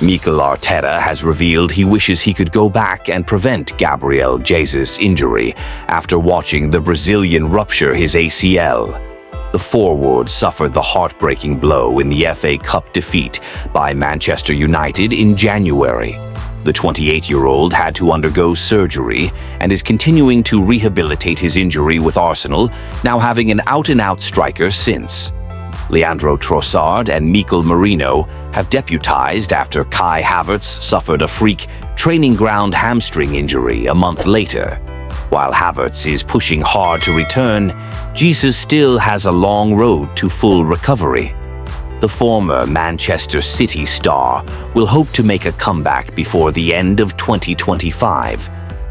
Mikel Arteta has revealed he wishes he could go back and prevent Gabriel Jesus' injury after watching the Brazilian rupture his ACL. The forward suffered the heartbreaking blow in the FA Cup defeat by Manchester United in January. The 28-year-old had to undergo surgery and is continuing to rehabilitate his injury with Arsenal, now having an out-and-out striker since. Leandro Trossard and Mikel Merino have deputized after Kai Havertz suffered a freak training ground hamstring injury a month later. While Havertz is pushing hard to return, Jesus still has a long road to full recovery. The former Manchester City star will hope to make a comeback before the end of 2025.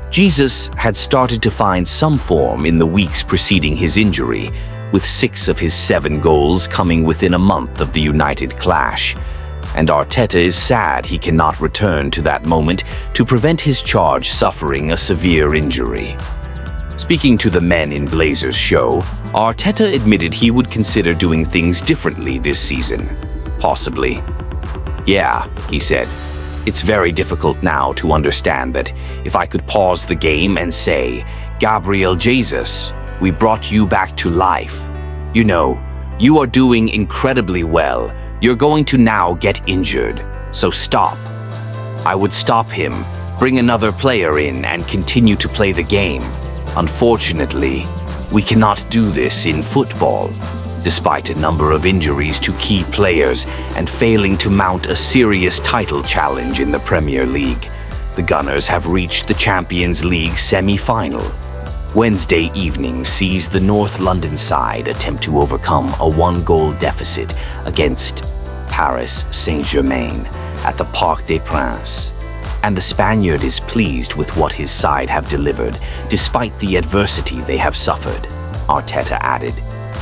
Jesus had started to find some form in the weeks preceding his injury, with 6 of his 7 goals coming within a month of the United clash. And Arteta is sad he cannot return to that moment to prevent his charge suffering a severe injury. Speaking to the Men in Blazers show, Arteta admitted he would consider doing things differently this season. Possibly. "Yeah," he said, "it's very difficult now to understand that if I could pause the game and say, 'Gabriel Jesus, we brought you back to life. You know, you are doing incredibly well. You're going to now get injured, so stop.' I would stop him, bring another player in, and continue to play the game. Unfortunately, we cannot do this in football." Despite a number of injuries to key players and failing to mount a serious title challenge in the Premier League, the Gunners have reached the Champions League semi-final. Wednesday evening sees the North London side attempt to overcome a 1-goal deficit against Paris Saint-Germain at the Parc des Princes. And the Spaniard is pleased with what his side have delivered, despite the adversity they have suffered. Arteta added,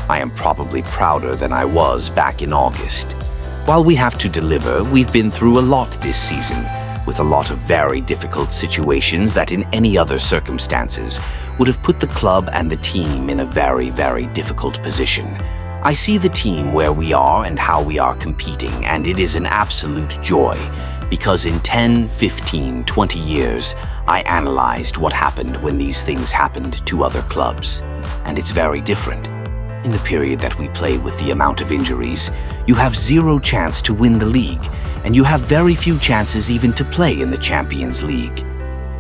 "I am probably prouder than I was back in August. While we have to deliver, we've been through a lot this season, with a lot of very difficult situations that in any other circumstances would have put the club and the team in a very, very difficult position. I see the team where we are and how we are competing, and it is an absolute joy. Because in 10, 15, 20 years, I analyzed what happened when these things happened to other clubs. And it's very different. In the period that we play with the amount of injuries, you have 0 chance to win the league, and you have very few chances even to play in the Champions League.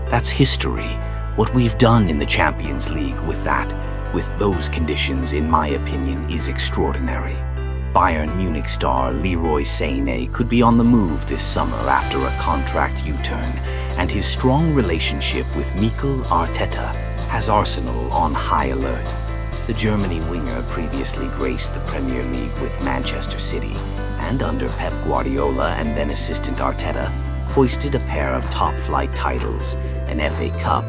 That's history. What we've done in the Champions League with those conditions, in my opinion, is extraordinary. Bayern Munich star Leroy Sané could be on the move this summer after a contract U-turn, and his strong relationship with Mikel Arteta has Arsenal on high alert. The Germany winger previously graced the Premier League with Manchester City, and under Pep Guardiola and then assistant Arteta, hoisted a pair of top-flight titles, an FA Cup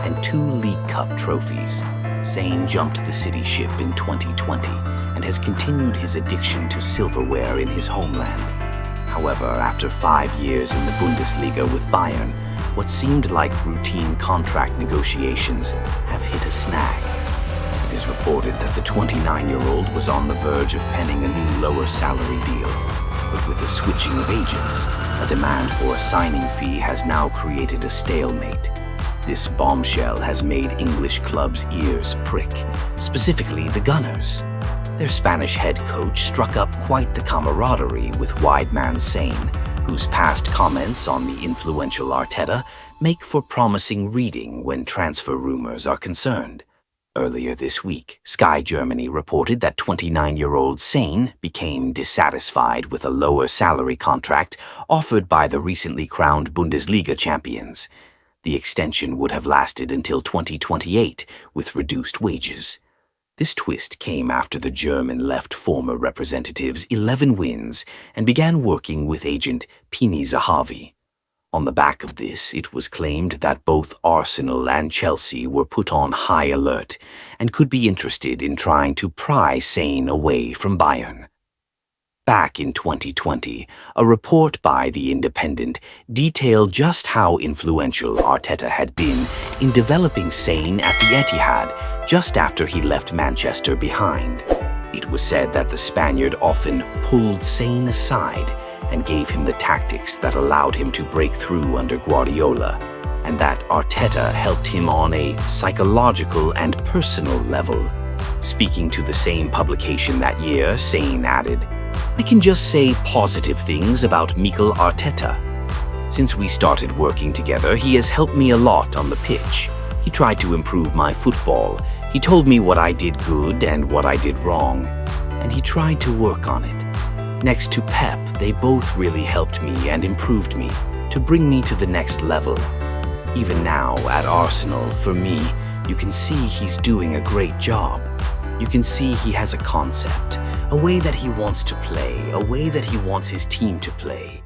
and 2 League Cup trophies. Sané jumped the City ship in 2020 and has continued his addiction to silverware in his homeland. However, after 5 years in the Bundesliga with Bayern, what seemed like routine contract negotiations have hit a snag. It is reported that the 29-year-old was on the verge of penning a new lower salary deal, but with the switching of agents, a demand for a signing fee has now created a stalemate. This bombshell has made English clubs' ears prick, specifically the Gunners. Their Spanish head coach struck up quite the camaraderie with wide man Sané, whose past comments on the influential Arteta make for promising reading when transfer rumors are concerned. Earlier this week, Sky Germany reported that 29-year-old Sané became dissatisfied with a lower salary contract offered by the recently crowned Bundesliga champions. The extension would have lasted until 2028 with reduced wages. This twist came after the German left former representatives 11 wins and began working with agent Pini Zahavi. On the back of this, it was claimed that both Arsenal and Chelsea were put on high alert and could be interested in trying to pry Sané away from Bayern. Back in 2020, a report by The Independent detailed just how influential Arteta had been in developing Sané at the Etihad just after he left Manchester behind. It was said that the Spaniard often pulled Sané aside and gave him the tactics that allowed him to break through under Guardiola, and that Arteta helped him on a psychological and personal level. Speaking to the same publication that year, Sane added, "I can just say positive things about Mikel Arteta. Since we started working together, he has helped me a lot on the pitch. He tried to improve my football. He told me what I did good and what I did wrong, and he tried to work on it. Next to Pep, they both really helped me and improved me to bring me to the next level. Even now at Arsenal, for me, you can see he's doing a great job. You can see he has a concept, a way that he wants to play, a way that he wants his team to play.